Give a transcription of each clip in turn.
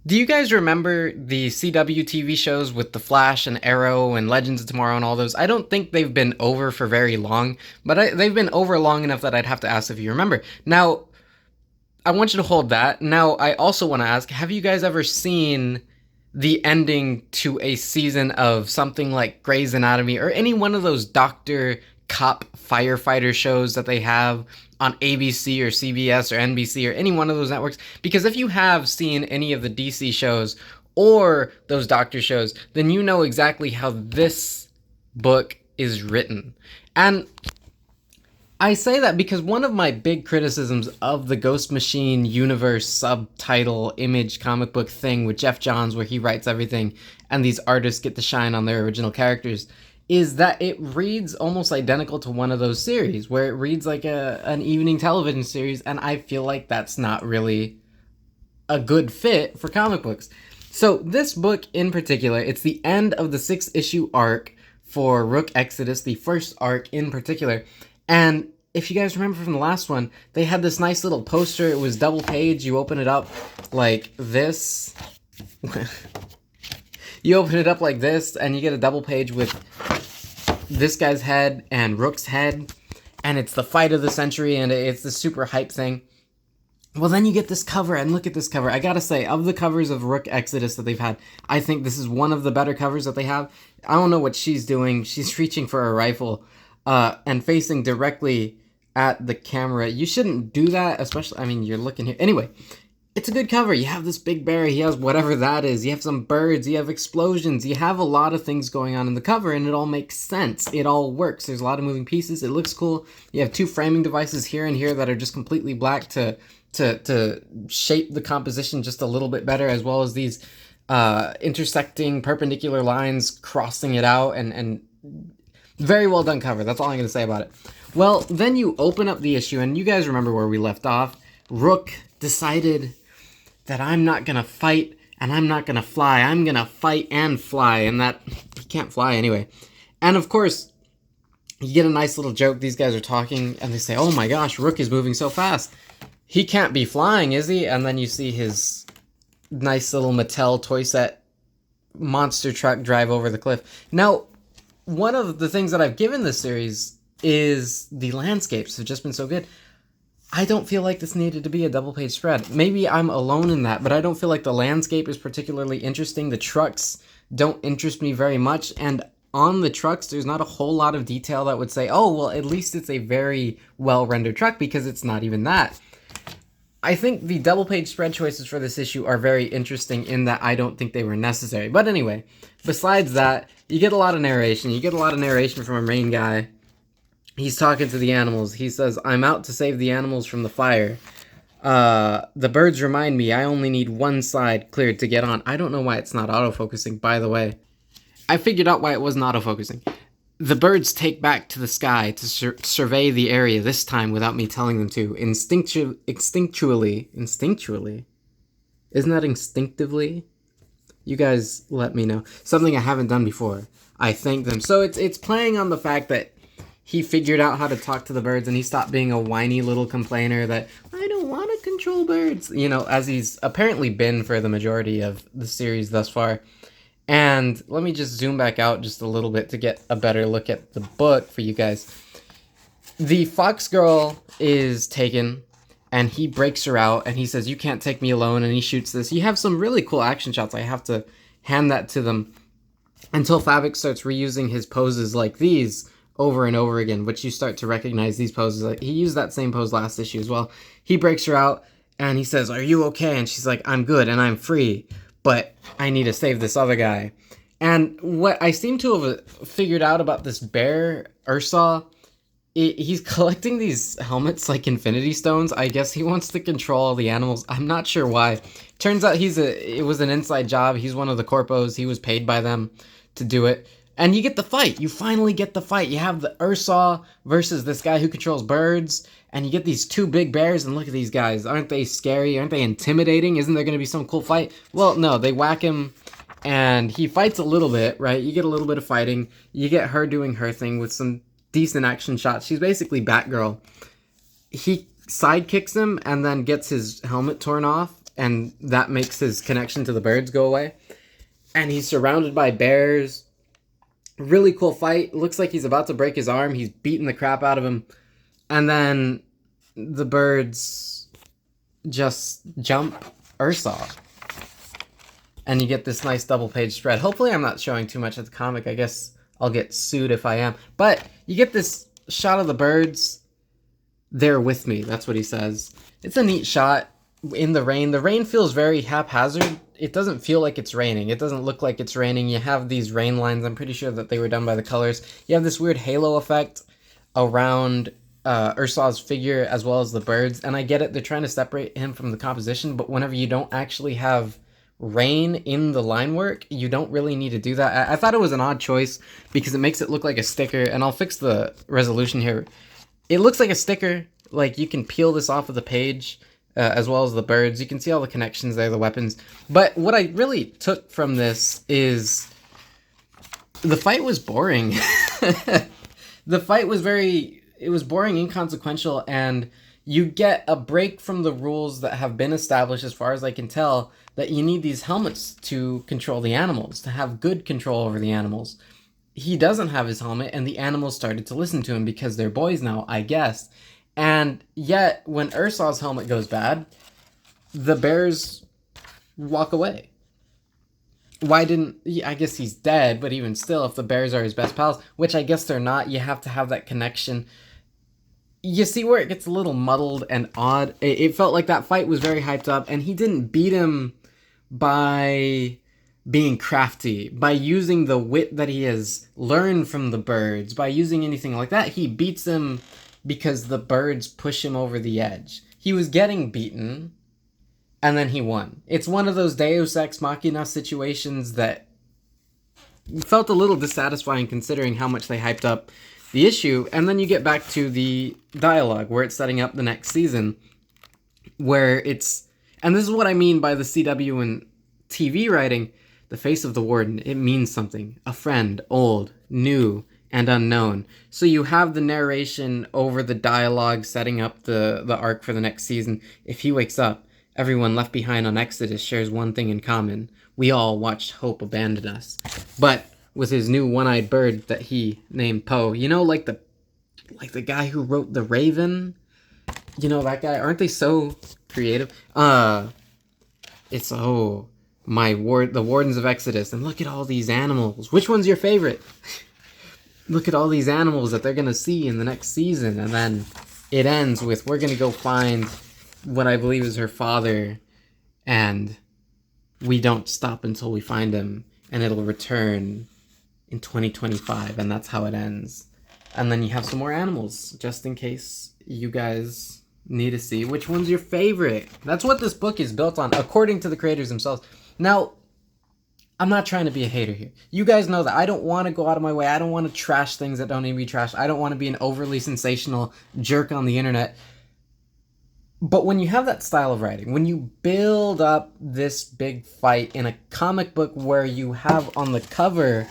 Do you guys remember the CW TV shows with The Flash and Arrow and Legends of Tomorrow and all those? I don't think they've been over for very long, but they've been over long enough that I'd have to ask if you remember. Now, I want you to hold that. Now, I also want to ask, have you guys ever seen the ending to a season of something like Grey's Anatomy or any one of those doctor cop firefighter shows that they have on ABC or CBS or NBC or any one of those networks? Because if you have seen any of the DC shows or those doctor shows, then you know exactly how this book is written. And I say that because one of my big criticisms of the Ghost Machine universe subtitle image comic book thing with Jeff Johns, where he writes everything and these artists get to shine on their original characters, is that it reads almost identical to one of those series, where it reads like an evening television series, and I feel like that's not really a good fit for comic books. So this book in particular, it's the end of the 6-issue arc for Rook Exodus, the first arc in particular. And if you guys remember from the last one, they had this nice little poster. It was double page. You open it up like this. You open it up like this, and you get a double page with this guy's head and Rook's head. And it's the fight of the century, and it's the super hype thing. Well, then you get this cover, and look at this cover. I gotta say, of the covers of Rook Exodus that they've had, I think this is one of the better covers that they have. I don't know what she's doing. She's reaching for a rifle. And facing directly at the camera. You shouldn't do that, especially, I mean, you're looking here. Anyway, it's a good cover. You have this big bear, he has whatever that is, you have some birds, you have explosions, you have a lot of things going on in the cover, and it all makes sense. It all works. There's a lot of moving pieces. It looks cool. You have two framing devices here and here that are just completely black to shape the composition just a little bit better, as well as these intersecting perpendicular lines crossing it out, and very well done cover. That's all I'm going to say about it. Well, then you open up the issue, and you guys remember where we left off. Rook decided that I'm not going to fight, and I'm not going to fly. I'm going to fight and fly, and that he can't fly anyway. And of course, you get a nice little joke. These guys are talking, and they say, oh my gosh, Rook is moving so fast. He can't be flying, is he? And then you see his nice little Mattel toy set monster truck drive over the cliff. Now, one of the things that I've given this series is the landscapes have just been so good. I don't feel like this needed to be a double page spread. Maybe I'm alone in that, but I don't feel like the landscape is particularly interesting. The trucks don't interest me very much, and on the trucks, there's not a whole lot of detail that would say, oh, well, at least it's a very well-rendered truck, because it's not even that. I think the double page spread choices for this issue are very interesting in that I don't think they were necessary. But anyway, besides that, you get a lot of narration. You get a lot of narration from a main guy. He's talking to the animals. He says, I'm out to save the animals from the fire. The birds remind me I only need one side cleared to get on. I don't know why it's not autofocusing, by the way. I figured out why it wasn't autofocusing. The birds take back to the sky to survey the area, this time without me telling them to. Instinctually. Isn't that instinctively? You guys let me know. Something I haven't done before. I thank them. So it's playing on the fact that he figured out how to talk to the birds, and he stopped being a whiny little complainer that, I don't want to control birds, you know, as he's apparently been for the majority of the series thus far. And let me just zoom back out just a little bit to get a better look at the book for you guys. The fox girl is taken, and he breaks her out, and he says, you can't take me alone, and he shoots this. You have some really cool action shots. I have to hand that to them. Until Fabik starts reusing his poses like these over and over again, which you start to recognize these poses. Like, he used that same pose last issue as well. He breaks her out, and he says, are you okay? And she's like, I'm good, and I'm free, but I need to save this other guy. And what I seem to have figured out about this bear, Ursa, he's collecting these helmets like Infinity Stones. I guess he wants to control the animals. I'm not sure why. Turns out it was an inside job. He's one of the corpos. He was paid by them to do it. And you get the fight. You finally get the fight. You have the Ursa versus this guy who controls birds. And you get these two big bears, and look at these guys. Aren't they scary? Aren't they intimidating? Isn't there going to be some cool fight? Well, no, they whack him, and he fights a little bit, right? You get a little bit of fighting. You get her doing her thing with some decent action shots. She's basically Batgirl. He sidekicks him and then gets his helmet torn off, and that makes his connection to the birds go away. And he's surrounded by bears. Really cool fight. Looks like he's about to break his arm. He's beating the crap out of him. And then the birds just jump Ursa. And you get this nice double-page spread. Hopefully I'm not showing too much of the comic. I guess I'll get sued if I am. But you get this shot of the birds. They're with me. That's what he says. It's a neat shot in the rain. The rain feels very haphazard. It doesn't feel like it's raining. It doesn't look like it's raining. You have these rain lines. I'm pretty sure that they were done by the colors. You have this weird halo effect around Ursa's figure as well as the birds. And I get it. They're trying to separate him from the composition. But whenever you don't actually have rain in the line work, you don't really need to do that. I thought it was an odd choice because it makes it look like a sticker. And I'll fix the resolution here. It looks like a sticker. Like you can peel this off of the page. As well as the birds. You can see all the connections there, the weapons. But what I really took from this is the fight was boring. The fight was it was boring, inconsequential, and you get a break from the rules that have been established, as far as I can tell, that you need these helmets to control the animals, to have good control over the animals. He doesn't have his helmet, and the animals started to listen to him because they're boys now, I guess. And yet, when Ursa's helmet goes bad, the bears walk away. Why didn't... I guess he's dead, but even still, if the bears are his best pals, which I guess they're not, you have to have that connection. You see where it gets a little muddled and odd? It felt like that fight was very hyped up, and he didn't beat him by being crafty, by using the wit that he has learned from the birds, by using anything like that. He beats him because the birds push him over the edge. He was getting beaten, and then he won. It's one of those Deus Ex Machina situations that felt a little dissatisfying considering how much they hyped up the issue. And then you get back to the dialogue where it's setting up the next season, where it's... And this is what I mean by the CW and TV writing. The face of the warden, it means something. A friend, old, new, and unknown. So you have the narration over the dialogue setting up the arc for the next season. If he wakes up, everyone left behind on Exodus shares one thing in common. We all watched Hope abandon us. But with his new one-eyed bird that he named Poe, you know, like the guy who wrote The Raven? You know, that guy? Aren't they so creative? It's, the Wardens of Exodus. And look at all these animals. Which one's your favorite? Look at all these animals that they're going to see in the next season. And then it ends with, we're going to go find what I believe is her father. And we don't stop until we find him. And it'll return in 2025. And that's how it ends. And then you have some more animals, just in case you guys need to see which one's your favorite. That's what this book is built on, according to the creators themselves. Now, I'm not trying to be a hater here. You guys know that I don't want to go out of my way. I don't want to trash things that don't need to be trashed. I don't want to be an overly sensational jerk on the internet. But when you have that style of writing, when you build up this big fight in a comic book where you have on the cover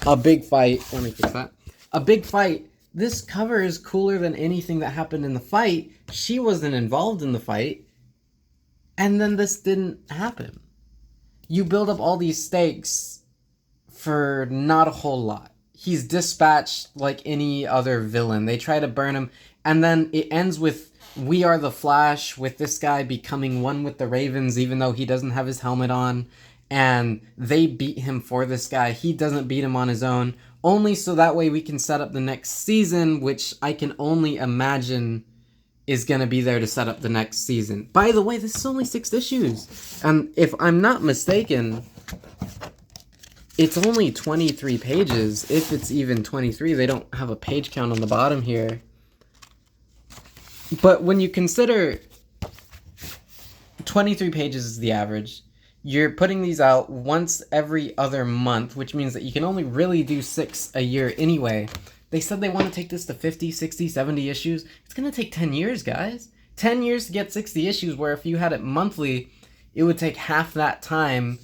a big fight... Let me fix that. A big fight. This cover is cooler than anything that happened in the fight. She wasn't involved in the fight. And then this didn't happen. You build up all these stakes for not a whole lot. He's dispatched like any other villain. They try to burn him. And then it ends with We Are the Flash, with this guy becoming one with the Ravens, even though he doesn't have his helmet on. And they beat him for this guy. He doesn't beat him on his own. Only so that way we can set up the next season, which I can only imagine is going to be there to set up the next season. By the way, this is only 6 issues. And if I'm not mistaken, it's only 23 pages. If it's even 23, they don't have a page count on the bottom here. But when you consider 23 pages is the average, you're putting these out once every other month, which means that you can only really do 6 a year anyway. They said they want to take this to 50, 60, 70 issues. It's going to take 10 years, guys. 10 years to get 60 issues, where if you had it monthly, it would take half that time.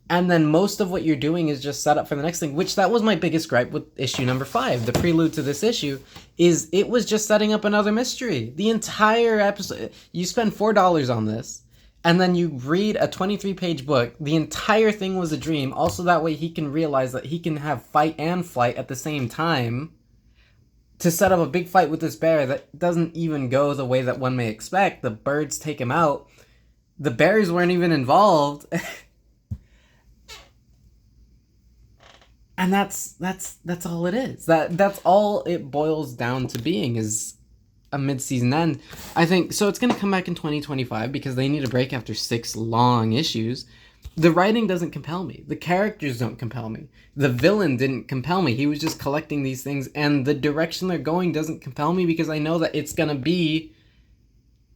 And then most of what you're doing is just set up for the next thing, which that was my biggest gripe with issue number 5. The prelude to this issue is it was just setting up another mystery. The entire episode, you spend $4 on this, And then you read a 23-page book. The entire thing was a dream. Also, that way he can realize that he can have fight and flight at the same time to set up a big fight with this bear that doesn't even go the way that one may expect. The birds take him out. The bears weren't even involved. And that's all it is. That's all it boils down to being, is a mid-season end. I think so. It's going to come back in 2025 because they need a break after 6 long issues. The writing doesn't compel me. The characters don't compel me. The villain didn't compel me. He was just collecting these things, and the direction they're going doesn't compel me because I know that it's going to be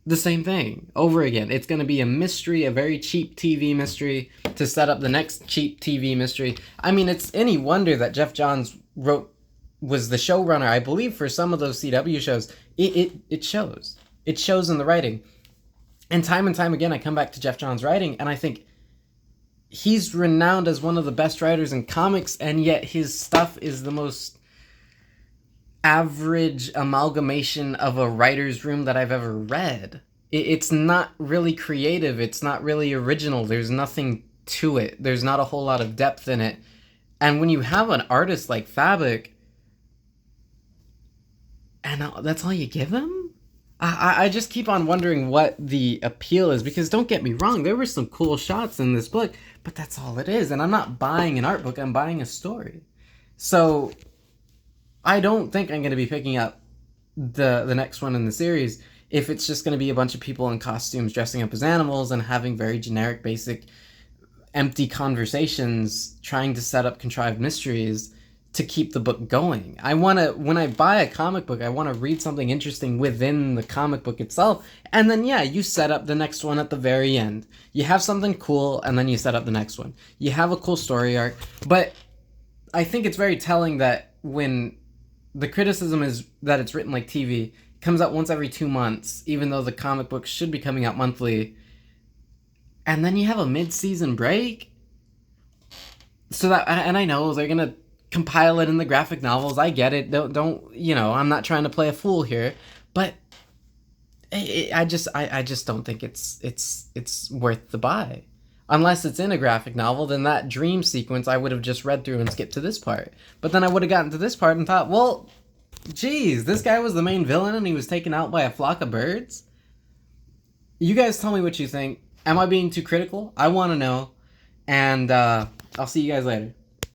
the same thing over again. It's going to be a mystery, a very cheap TV mystery to set up the next cheap TV mystery. I mean, it's any wonder that Jeff Johns was the showrunner, I believe, for some of those CW shows. It shows. It shows in the writing. And time again, I come back to Jeff Johns' writing, and I think he's renowned as one of the best writers in comics, and yet his stuff is the most average amalgamation of a writer's room that I've ever read. It's not really creative. It's not really original. There's nothing to it. There's not a whole lot of depth in it. And when you have an artist like Fabic, and that's all you give him? I just keep on wondering what the appeal is, because don't get me wrong, there were some cool shots in this book, but that's all it is. And I'm not buying an art book, I'm buying a story. So I don't think I'm going to be picking up the next one in the series if it's just going to be a bunch of people in costumes dressing up as animals and having very generic, basic, empty conversations trying to set up contrived mysteries to keep the book going. When I buy a comic book, I want to read something interesting within the comic book itself. And then, yeah, you set up the next one at the very end. You have something cool, and then you set up the next one. You have a cool story arc. But I think it's very telling that when the criticism is that it's written like TV, it comes out once every 2 months, even though the comic book should be coming out monthly. And then you have a mid-season break. So that, and I know they're going to compile it in the graphic novels. I get it. Don't I'm not trying to play a fool here, but I just don't think it's worth the buy. Unless it's in a graphic novel, then that dream sequence I would have just read through and skipped to this part. But then I would have gotten to this part and thought, well, geez, this guy was the main villain and he was taken out by a flock of birds? You guys tell me what you think. Am I being too critical? I want to know. And I'll see you guys later.